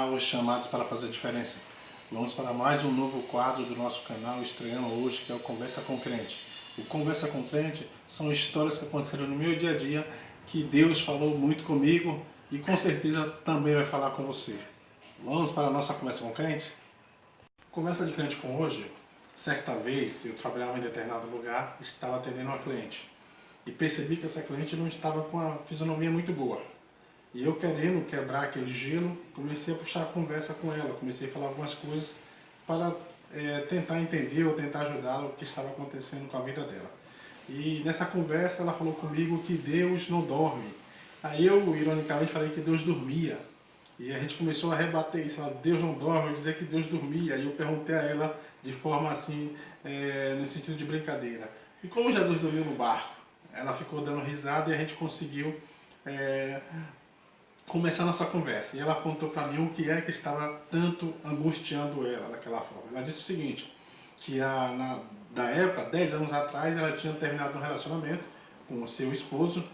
Os chamados para fazer diferença. Vamos para mais um novo quadro do nosso canal, estreando hoje, que é o Conversa com Crente. O Conversa com Crente são histórias que aconteceram no meu dia a dia, que Deus falou muito comigo e com certeza também vai falar com você. Vamos para a nossa Conversa com Crente? Conversa de Crente com hoje. Certa vez eu trabalhava em determinado lugar, estava atendendo uma cliente e percebi que essa cliente não estava com a fisionomia muito boa. E eu, querendo quebrar aquele gelo, comecei a puxar a conversa com ela, comecei a falar algumas coisas para tentar entender ou tentar ajudá-la o que estava acontecendo com a vida dela. E nessa conversa ela falou comigo que Deus não dorme. Aí eu, ironicamente, falei que Deus dormia. E a gente começou a rebater isso, ela, Deus não dorme, eu dizer que Deus dormia. E eu perguntei a ela de forma assim, no sentido de brincadeira: e como Jesus dormiu no barco? Ela ficou dando risada e a gente conseguiu começar a nossa conversa. E ela contou para mim o que é que estava tanto angustiando ela daquela forma. Ela disse o seguinte, que da época, 10 anos atrás, ela tinha terminado um relacionamento com o seu esposo,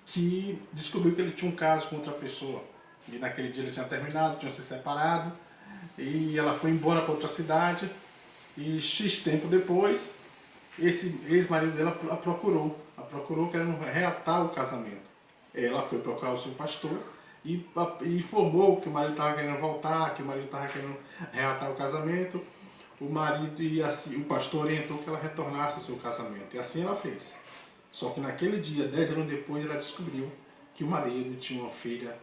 que descobriu que ele tinha um caso com outra pessoa. E naquele dia ele tinha terminado, tinha se separado, e ela foi embora para outra cidade, e X tempo depois, esse ex-marido dela a procurou querendo reatar o casamento. Ela foi procurar o seu pastor e informou que o marido estava querendo voltar, que o marido estava querendo reatar o casamento. O marido e assim, o pastor orientou que ela retornasse ao seu casamento. E assim ela fez. Só que naquele dia, 10 anos depois, ela descobriu que o marido tinha uma filha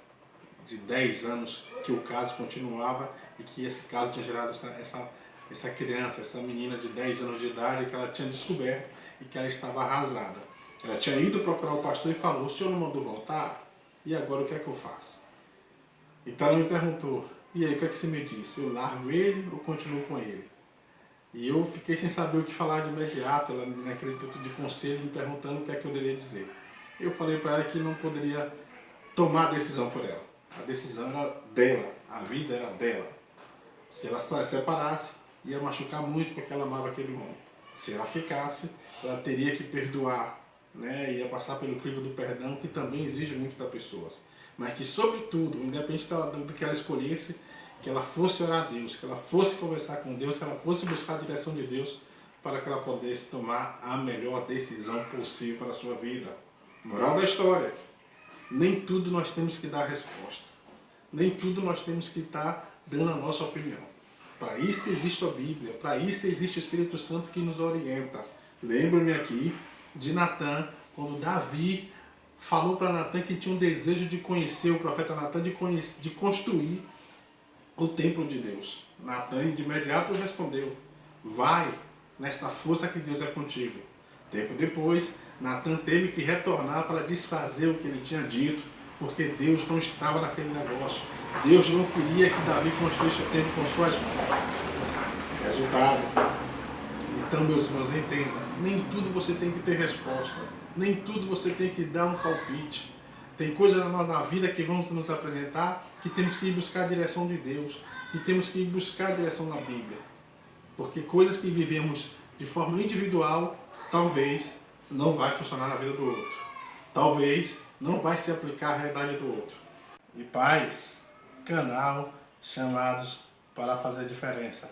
de 10 anos, que o caso continuava e que esse caso tinha gerado essa criança, essa menina de 10 anos de idade, que ela tinha descoberto e que ela estava arrasada. Ela tinha ido procurar o pastor e falou: o senhor não mandou voltar? E agora o que é que eu faço? Então ela me perguntou: e aí, o que é que você me disse? Eu largo ele ou continuo com ele? E eu fiquei sem saber o que falar de imediato, ela naquele intuito de conselho, me perguntando o que é que eu deveria dizer. Eu falei para ela que não poderia tomar a decisão por ela. A decisão era dela, a vida era dela. Se ela se separasse, ia machucar muito porque ela amava aquele homem. Se ela ficasse, ela teria que perdoar, né? Ia passar pelo crivo do perdão, que também exige muito das pessoas. Mas que, sobretudo, independente do que ela escolhesse, que ela fosse orar a Deus, que ela fosse conversar com Deus, que ela fosse buscar a direção de Deus, para que ela pudesse tomar a melhor decisão possível para a sua vida. Moral da história: nem tudo nós temos que dar resposta. Nem tudo nós temos que estar dando a nossa opinião. Para isso existe a Bíblia, para isso existe o Espírito Santo que nos orienta. Lembro-me aqui de Natan, quando Davi falou para Natan que tinha um desejo de conhecer o profeta Natan, de construir o templo de Deus. Natan de imediato respondeu: vai, nesta força que Deus é contigo. Tempo depois, Natan teve que retornar para desfazer o que ele tinha dito, porque Deus não estava naquele negócio. Deus não queria que Davi construísse o templo com suas mãos. Resultado: então, meus irmãos, entenda, nem tudo você tem que ter resposta, nem tudo você tem que dar um palpite. Tem coisas na vida que vão nos apresentar que temos que ir buscar a direção de Deus, que temos que ir buscar a direção na Bíblia. Porque coisas que vivemos de forma individual, talvez não vai funcionar na vida do outro. Talvez não vai se aplicar à realidade do outro. E paz, canal chamados para fazer diferença.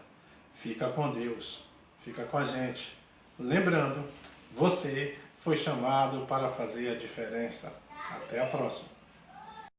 Fica com Deus. Fica com a gente. Lembrando, você foi chamado para fazer a diferença. Até a próxima.